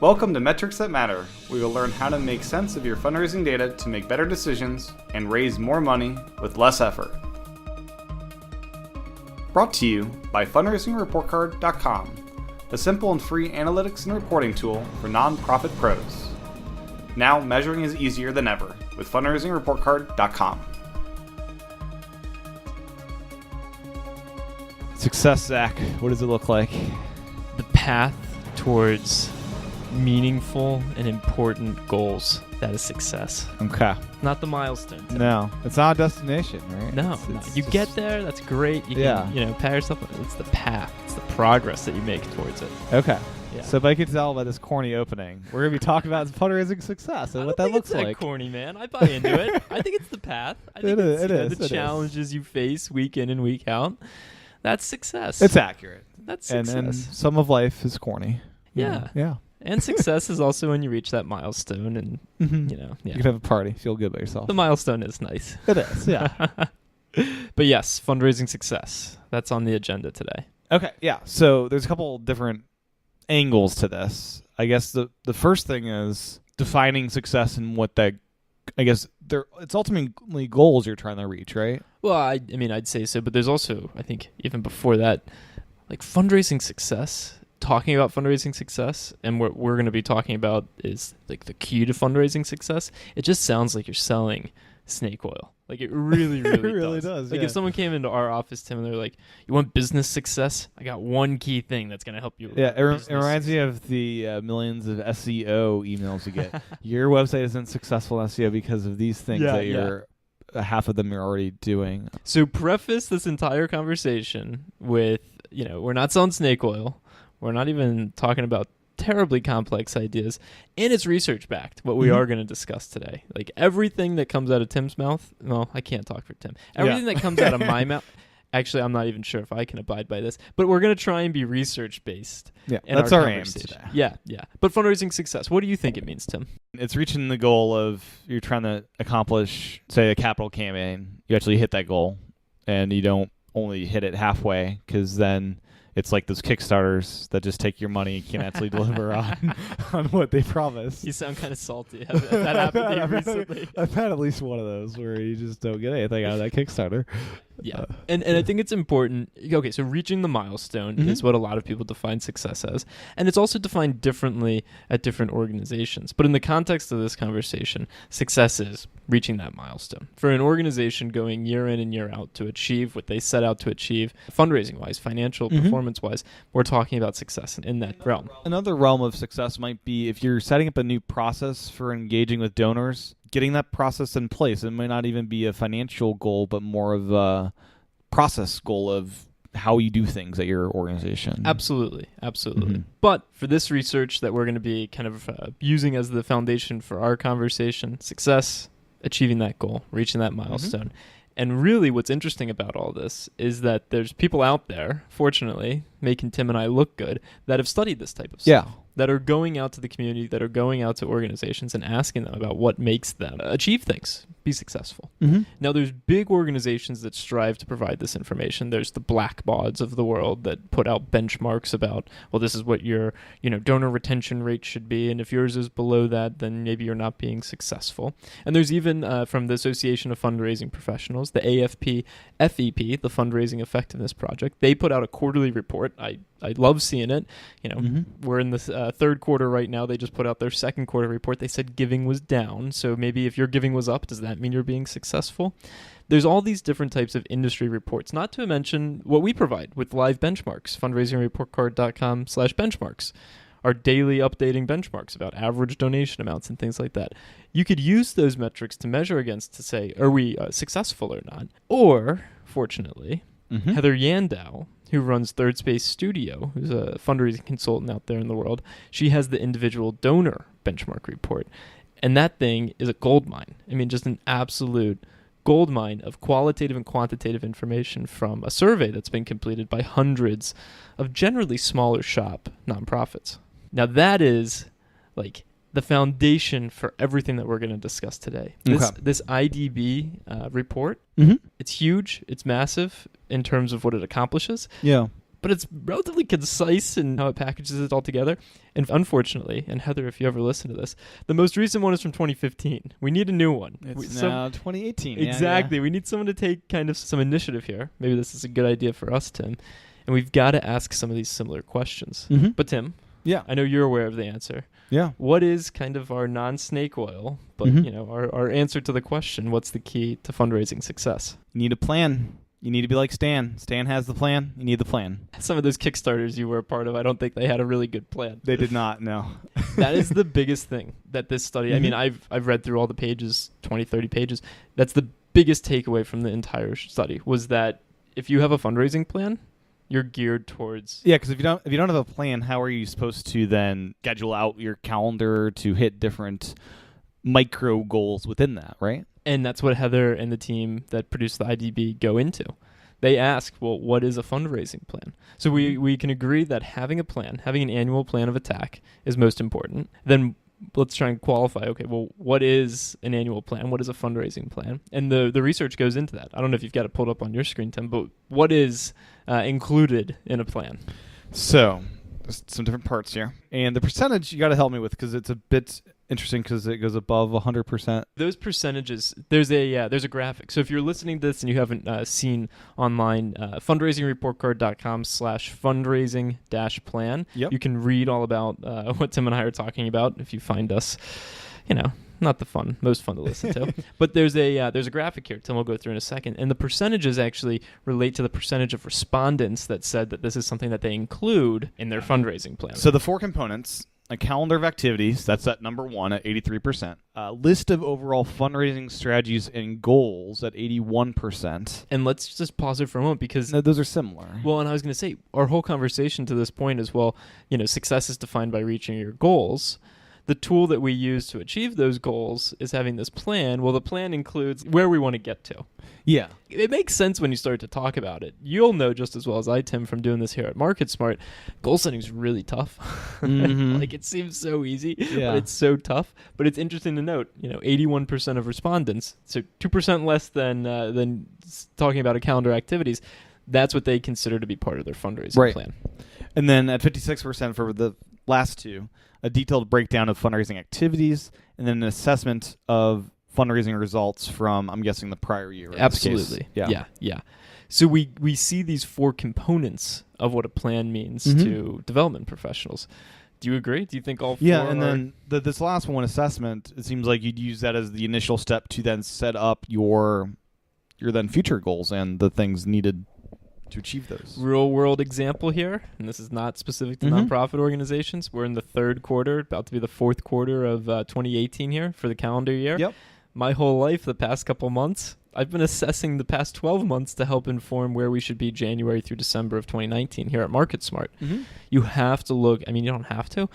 Welcome to Metrics That Matter. We will learn how to make sense of your fundraising data to make better decisions and raise more money with less effort. Brought to you by fundraisingreportcard.com, a simple and free analytics and reporting tool for nonprofit pros. Now measuring is easier than ever with fundraisingreportcard.com. Success, Zach. What does it look like? The path towards meaningful and important goals. That is success. Okay. Not the milestone. No, it's not a destination, right? No, you just get there. That's great. You can, pat yourself. It's the path. It's the progress that you make towards it. Okay. Yeah. So if I could tell by this corny opening, we're going to be talking about fundraising success and what that looks like. It's corny, man. I buy into it. I think it's the path. I think it's the challenges you face week in and week out. That's success. It's accurate. That's success. And some of life is corny. Yeah. Yeah. And success is also when you reach that milestone and, You can have a party, feel good about yourself. The milestone is nice. It is, yeah. But yes, fundraising success. That's on the agenda today. Okay, yeah. So there's a couple different angles to this. I guess the first thing is defining success and what that, I guess, it's ultimately goals you're trying to reach, right? Well, I mean, I'd say so, but there's also, I think, even before that, like fundraising success. Talking about fundraising success and what we're going to be talking about is like the key to fundraising success. It just sounds like you're selling snake oil. Like it really, really, really does. Like if someone came into our office, Tim, and they're like, "You want business success? I got one key thing that's going to help you." Yeah, it reminds me of the millions of SEO emails you get. Your website isn't successful in SEO because of these things that you're half of them you're already doing. So preface this entire conversation with, we're not selling snake oil. We're not even talking about terribly complex ideas, and it's research-backed, what we are going to discuss today. Like, everything that comes out of Tim's mouth, no, I can't talk for Tim. Everything that comes out of my mouth, actually, I'm not even sure if I can abide by this, but we're going to try and be research-based. Yeah, that's our aim today. Yeah. But fundraising success, what do you think it means, Tim? It's reaching the goal of you're trying to accomplish, say, a capital campaign. You actually hit that goal, and you don't only hit it halfway, because then it's like those Kickstarters that just take your money and can't actually deliver on what they promise. You sound kind of salty. Has that happened to you recently? I've had at least one of those where you just don't get anything out of that Kickstarter. Yeah. And I think it's important. Okay, so reaching the milestone is what a lot of people define success as. And it's also defined differently at different organizations. But in the context of this conversation, success is reaching that milestone. For an organization going year in and year out to achieve what they set out to achieve, fundraising-wise, financial performance-wise, we're talking about success in that realm. Another realm of success might be if you're setting up a new process for engaging with donors, getting that process in place. It might not even be a financial goal, but more of a process goal of how you do things at your organization. Absolutely. But for this research that we're going to be kind of using as the foundation for our conversation, success, achieving that goal, reaching that milestone. And really what's interesting about all this is that there's people out there, fortunately, making Tim and I look good, that have studied this type of stuff. That are going out to the community, that are going out to organizations and asking them about what makes them achieve things, be successful. Now, there's big organizations that strive to provide this information. There's the Blackbauds of the world that put out benchmarks about, well, this is what your donor retention rate should be, and if yours is below that, then maybe you're not being successful. And there's even from the Association of Fundraising Professionals, the AFP FEP, the Fundraising Effectiveness Project, they put out a quarterly report. I love seeing it. We're in the third quarter right now. They just put out their second quarter report. They said giving was down. So maybe if your giving was up, does that mean you're being successful? There's all these different types of industry reports, not to mention what we provide with live benchmarks, fundraisingreportcard.com/benchmarks. Our daily updating benchmarks about average donation amounts and things like that. You could use those metrics to measure against to say, are we successful or not? Or, fortunately, Heather Yandow, who runs Third Space Studio, who's a fundraising consultant out there in the world, she has the individual donor benchmark report. And that thing is a gold mine. I mean, just an absolute gold mine of qualitative and quantitative information from a survey that's been completed by hundreds of generally smaller shop nonprofits. Now, that is like the foundation for everything that we're going to discuss today. This IDB report, it's huge, it's massive in terms of what it accomplishes. Yeah. but it's relatively concise in how it packages it all together. And unfortunately, and Heather, if you ever listen to this, the most recent one is from 2015. We need a new one. It's now 2018. Exactly. Yeah. We need someone to take kind of some initiative here. Maybe this is a good idea for us, Tim. And we've got to ask some of these similar questions. Mm-hmm. But Tim, Yeah. I know you're aware of the answer. Yeah. What is kind of our non-snake oil, but our answer to the question, what's the key to fundraising success? You need a plan. You need to be like Stan. Stan has the plan. You need the plan. Some of those Kickstarters you were a part of, I don't think they had a really good plan. They did not, no. That is the biggest thing that this study, I mean, I've read through all the pages, 20, 30 pages. That's the biggest takeaway from the entire study was that if you have a fundraising plan, you're geared towards. Yeah, because if you don't have a plan, how are you supposed to then schedule out your calendar to hit different micro goals within that, right? And that's what Heather and the team that produced the IDB go into. They ask, well, what is a fundraising plan? So we can agree that having a plan, having an annual plan of attack is most important. Then let's try and qualify, okay, well, what is an annual plan? What is a fundraising plan? And the research goes into that. I don't know if you've got it pulled up on your screen, Tim, but what is included in a plan? So there's some different parts here. And the percentage you got to help me with because it's a bit interesting because it goes above 100%. Those percentages, there's a graphic. So if you're listening to this and you haven't seen online, fundraisingreportcard.com/fundraising-plan, Yep. you can read all about what Tim and I are talking about if you find us, not the most fun to listen to. But there's a graphic here Tim will go through in a second. And the percentages actually relate to the percentage of respondents that said that this is something that they include in their fundraising plan. So the four components: a calendar of activities, that's at number 1 at 83%. A list of overall fundraising strategies and goals at 81%. And let's just pause it for a moment because No, those are similar. well, and I was going to say, our whole conversation to this point is, well, success is defined by reaching your goals. The tool that we use to achieve those goals is having this plan. Well, the plan includes where we want to get to. Yeah. It makes sense when you start to talk about it. You'll know just as well as I, Tim, from doing this here at MarketSmart, goal setting is really tough. Mm-hmm. Like, it seems so easy, Yeah. but it's so tough. But it's interesting to note, 81% of respondents, so 2% less than talking about a calendar activities, that's what they consider to be part of their fundraising plan. And then at 56% for the last two, a detailed breakdown of fundraising activities, and then an assessment of fundraising results from, I'm guessing, the prior year. Absolutely. Yeah. So we see these four components of what a plan means to development professionals. Do you agree? Do you think all four and then this last one, assessment, it seems like you'd use that as the initial step to then set up your then future goals and the things needed to achieve those. Real world example here, and this is not specific to nonprofit organizations. We're in the third quarter, about to be the fourth quarter of 2018 here for the calendar year. Yep. My whole life, the past couple months, I've been assessing the past 12 months to help inform where we should be January through December of 2019 here at MarketSmart. You have to look, I mean, you don't have to,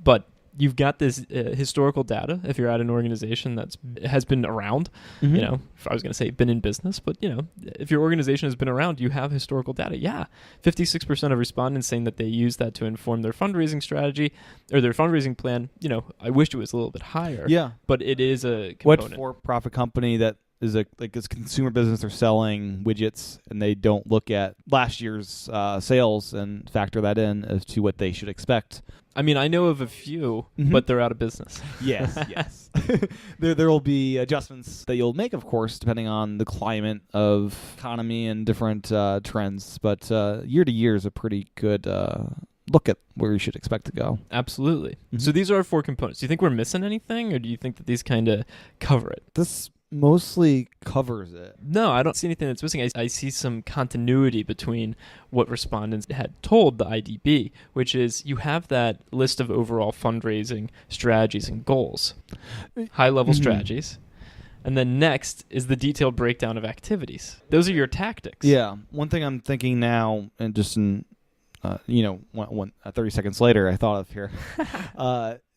but you've got this historical data if you're at an organization that has been around, if I was going to say been in business, but if your organization has been around, you have historical data. Yeah. 56% of respondents saying that they use that to inform their fundraising strategy or their fundraising plan. I wished it was a little bit higher. Yeah. But it is a component. What for-profit company that is a consumer business, they're selling widgets and they don't look at last year's sales and factor that in as to what they should expect. I mean, I know of a few, but they're out of business. Yes. There will be adjustments that you'll make, of course, depending on the climate of economy and different trends. But year to year is a pretty good look at where you should expect to go. Absolutely. So these are our four components. Do you think we're missing anything, or do you think that these kind of cover it? This mostly covers it. No, I don't see anything that's missing. I see some continuity between what respondents had told the IDB, which is you have that list of overall fundraising strategies and goals, high-level strategies. And then next is the detailed breakdown of activities. Those are your tactics. Yeah. One thing I'm thinking now, and just in, 30 seconds later, I thought of here,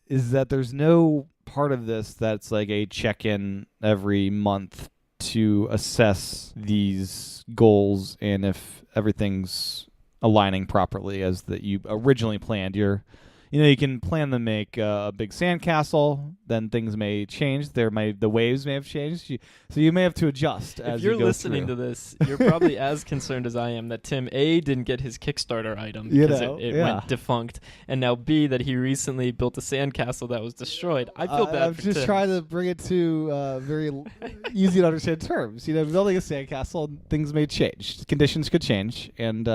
is that there's no part of this that's like a check-in every month to assess these goals and if everything's aligning properly as that you originally planned. You're You can plan to make a big sandcastle. Then things may change. The waves may have changed. So you may have to adjust as If you're you go listening through. to this, you're probably as concerned as I am that Tim A didn't get his Kickstarter item because it went defunct, and now B that he recently built a sandcastle that was destroyed. I feel bad. I'm for just Tim. trying to bring it to very easy to understand terms. Building a sandcastle, things may change. Conditions could change, and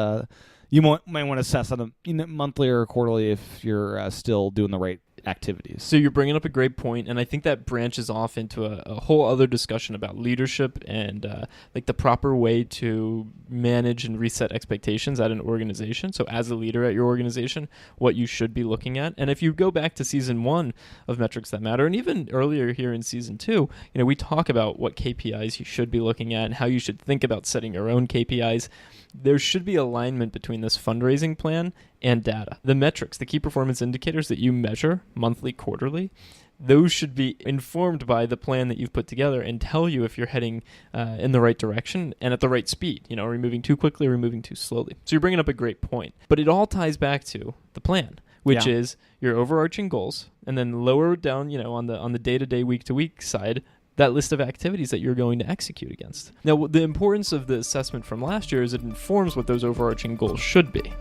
you might want to assess on a monthly or quarterly if you're still doing the right activities. So you're bringing up a great point, and I think that branches off into a whole other discussion about leadership and like the proper way to manage and reset expectations at an organization. So as a leader at your organization, what you should be looking at. And if you go back to season 1 of Metrics That Matter, and even earlier here in season 2, we talk about what KPIs you should be looking at and how you should think about setting your own KPIs. There should be alignment between this fundraising plan and data. The metrics, the key performance indicators that you measure monthly, quarterly, those should be informed by the plan that you've put together and tell you if you're heading in the right direction and at the right speed. Are you moving too quickly or are you moving too slowly? So you're bringing up a great point. But it all ties back to the plan, which is your overarching goals, and then lower down, on the day-to-day, week-to-week side, that list of activities that you're going to execute against. Now, the importance of the assessment from last year is it informs what those overarching goals should be.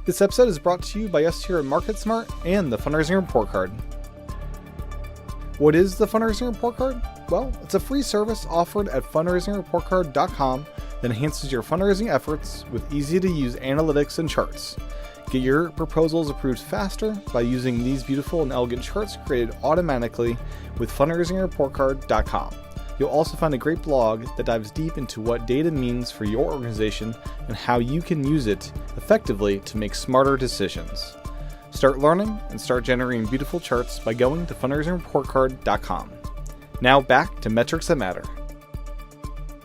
This episode is brought to you by us here at MarketSmart and the Fundraising Report Card. What is the Fundraising Report Card? Well, it's a free service offered at fundraisingreportcard.com that enhances your fundraising efforts with easy-to-use analytics and charts. Get your proposals approved faster by using these beautiful and elegant charts created automatically with fundraisingreportcard.com. You'll also find a great blog that dives deep into what data means for your organization and how you can use it effectively to make smarter decisions. Start learning and start generating beautiful charts by going to fundraisingreportcard.com. Now back to Metrics That Matter.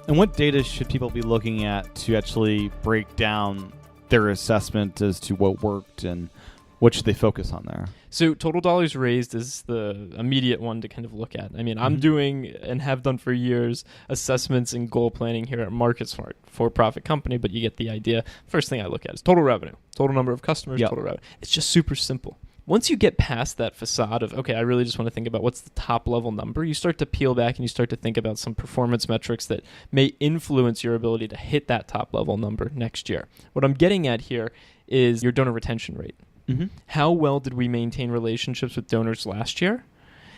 And what data should people be looking at to actually break down their assessment as to what worked and what should they focus on there? So total dollars raised is the immediate one to kind of look at. I mean, I'm doing and have done for years assessments and goal planning here at MarketSmart, for-profit company, but you get the idea. First thing I look at is total revenue, total number of customers, total revenue. It's just super simple. Once you get past that facade of, okay, I really just want to think about what's the top level number, you start to peel back and you start to think about some performance metrics that may influence your ability to hit that top level number next year. What I'm getting at here is your donor retention rate. How well did we maintain relationships with donors last year?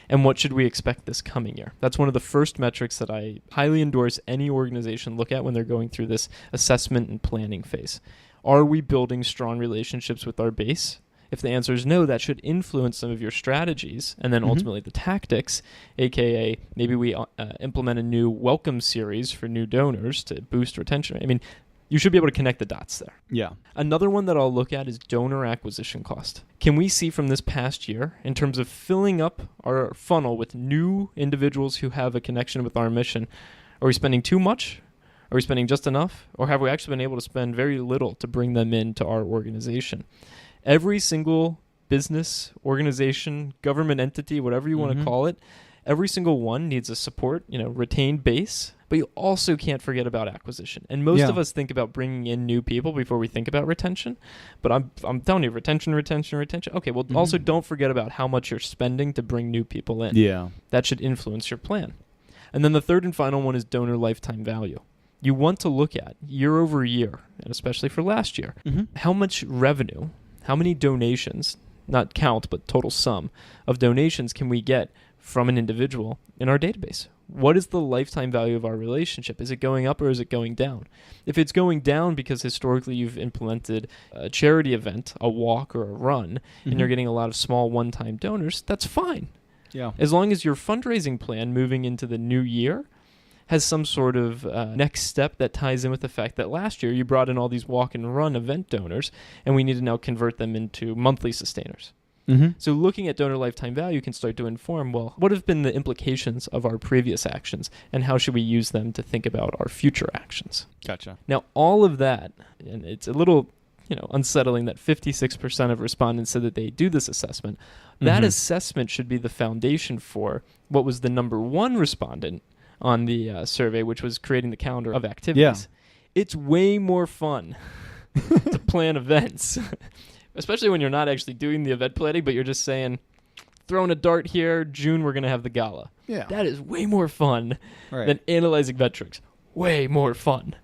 And what should we expect this coming year? That's one of the first metrics that I highly endorse any organization look at when they're going through this assessment and planning phase. Are we building strong relationships with our base? If the answer is no, that should influence some of your strategies and then ultimately the tactics, aka maybe we implement a new welcome series for new donors to boost retention. I mean, you should be able to connect the dots there. Yeah. Another one that I'll look at is donor acquisition cost. Can we see from this past year, in terms of filling up our funnel with new individuals who have a connection with our mission, are we spending too much? Are we spending just enough? Or have we actually been able to spend very little to bring them into our organization? Every single business, organization, government entity, whatever you want to call it, every single one needs a support, retained base. But you also can't forget about acquisition. And most of us think about bringing in new people before we think about retention. But I'm telling you, retention. Okay, well, also don't forget about how much you're spending to bring new people in. Yeah. That should influence your plan. And then the third and final one is donor lifetime value. You want to look at year over year, and especially for last year, how much revenue, how many donations, not count, but total sum of donations can we get from an individual in our database? What is the lifetime value of our relationship? Is it going up or is it going down? If it's going down because historically you've implemented a charity event, a walk or a run, and you're getting a lot of small one-time donors, that's fine. Yeah. As long as your fundraising plan moving into the new year has some sort of next step that ties in with the fact that last year you brought in all these walk and run event donors, and we need to now convert them into monthly sustainers. So looking at donor lifetime value can start to inform, well, what have been the implications of our previous actions, and how should we use them to think about our future actions? Gotcha. Now, all of that, and it's a little unsettling that 56% of respondents said that they do this assessment. That assessment should be the foundation for what was the number one respondent on the survey, which was creating the calendar of activities. It's way more fun to plan events especially when you're not actually doing the event planning, but you're just saying, throwing a dart here, June we're going to have the gala. Yeah. That is way more fun Right. than analyzing metrics. Way more fun.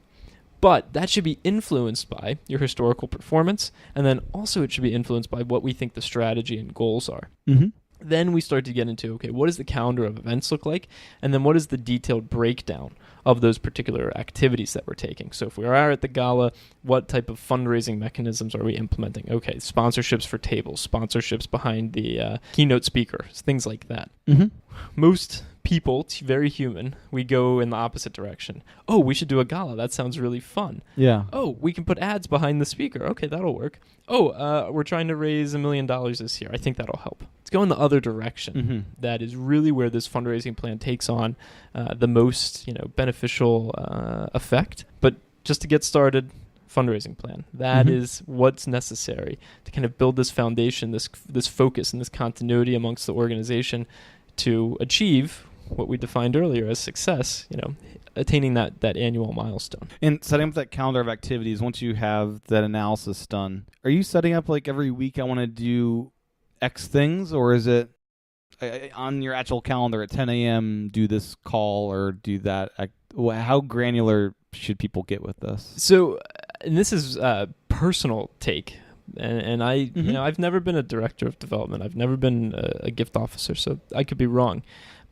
But that should be influenced by your historical performance, and then also it should be influenced by what we think the strategy and goals are. Mm-hmm. Then we start to get into, okay, what does the calendar of events look like? And then what is the detailed breakdown of those particular activities that we're taking? So if we are at the gala, what type of fundraising mechanisms are we implementing? Okay, sponsorships for tables, sponsorships behind the keynote speaker, things like that. Mm-hmm. Most people, very human, we go in the opposite direction. Oh, we should do a gala. That sounds really fun. Yeah. Oh, we can put ads behind the speaker. Okay, that'll work. Oh, we're trying to raise $1 million this year. I think that'll help. Let's go in the other direction. Mm-hmm. That is really where this fundraising plan takes on the most, beneficial effect. But just to get started, fundraising plan. That is what's necessary to kind of build this foundation, this focus, and this continuity amongst the organization to achieve what we defined earlier as success, attaining that annual milestone. And setting up that calendar of activities, once you have that analysis done, are you setting up like every week I want to do X things, or is it on your actual calendar at 10 a.m. do this call or do that? How granular should people get with this? So, and this is a personal take. And I, I've never been a director of development. I've never been a gift officer, so I could be wrong.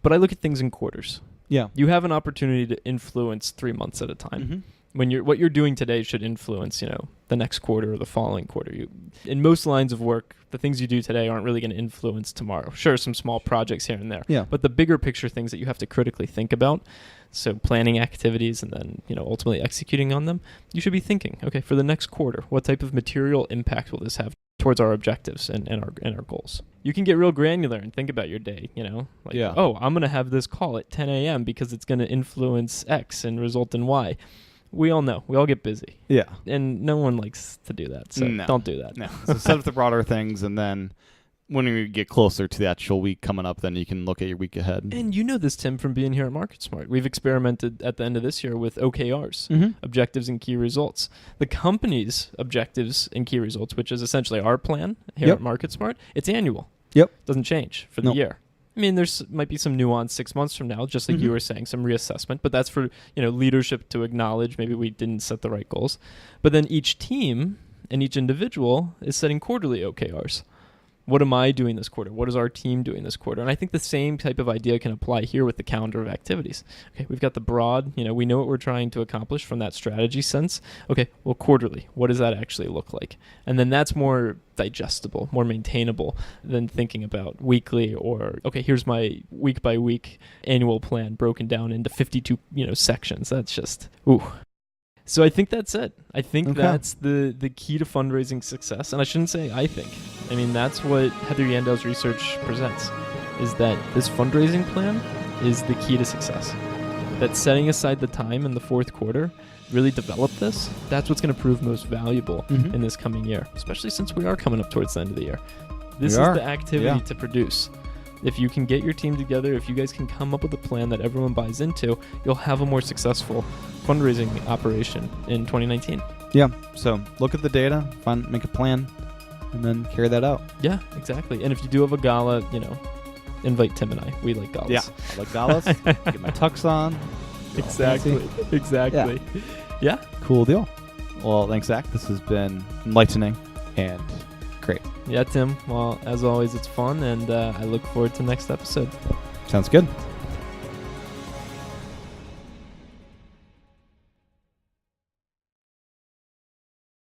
But I look at things in quarters. Yeah. You have an opportunity to influence 3 months at a time. When what you're doing today should influence, the next quarter or the following quarter. In most lines of work, the things you do today aren't really going to influence tomorrow. Sure, some small projects here and there. Yeah. But the bigger picture things that you have to critically think about, so planning activities and then, ultimately executing on them, you should be thinking, okay, for the next quarter, what type of material impact will this have towards our objectives and our goals? You can get real granular and think about your day, oh, I'm going to have this call at 10 a.m. because it's going to influence X and result in Y. We all know. We all get busy. Yeah. And no one likes to do that, so don't do that. No. So set up the broader things, and then when you get closer to the actual week coming up, then you can look at your week ahead. And you know this, Tim, from being here at MarketSmart. We've experimented at the end of this year with OKRs, objectives and key results. The company's objectives and key results, which is essentially our plan here at MarketSmart, it's annual. Doesn't change for the year. I mean, there's might be some nuance 6 months from now, just like you were saying, some reassessment, but that's for, leadership to acknowledge maybe we didn't set the right goals. But then each team and each individual is setting quarterly OKRs. What am I doing this quarter? What is our team doing this quarter? And I think the same type of idea can apply here with the calendar of activities. Okay, we've got the broad, we know what we're trying to accomplish from that strategy sense. Okay, well, quarterly, what does that actually look like? And then that's more digestible, more maintainable than thinking about weekly or, okay, here's my week by week annual plan broken down into 52, sections. That's just, ooh. So I think that's it. I think that's the key to fundraising success. And I shouldn't say I think. I mean, that's what Heather Yandel's research presents, is that this fundraising plan is the key to success. That setting aside the time in the fourth quarter, really develop this, that's what's going to prove most valuable in this coming year, especially since we are coming up towards the end of the year. This is the activity to produce. If you can get your team together, if you guys can come up with a plan that everyone buys into, you'll have a more successful fundraising operation in 2019. Yeah. So look at the data, make a plan, and then carry that out. Yeah, exactly. And if you do have a gala, invite Tim and I. We like galas. Yeah, I like galas. Get my tux on. Exactly. Yeah. Cool deal. Well, thanks, Zach. This has been enlightening and great. Yeah, Tim. Well, as always, it's fun, and I look forward to next episode. Sounds good.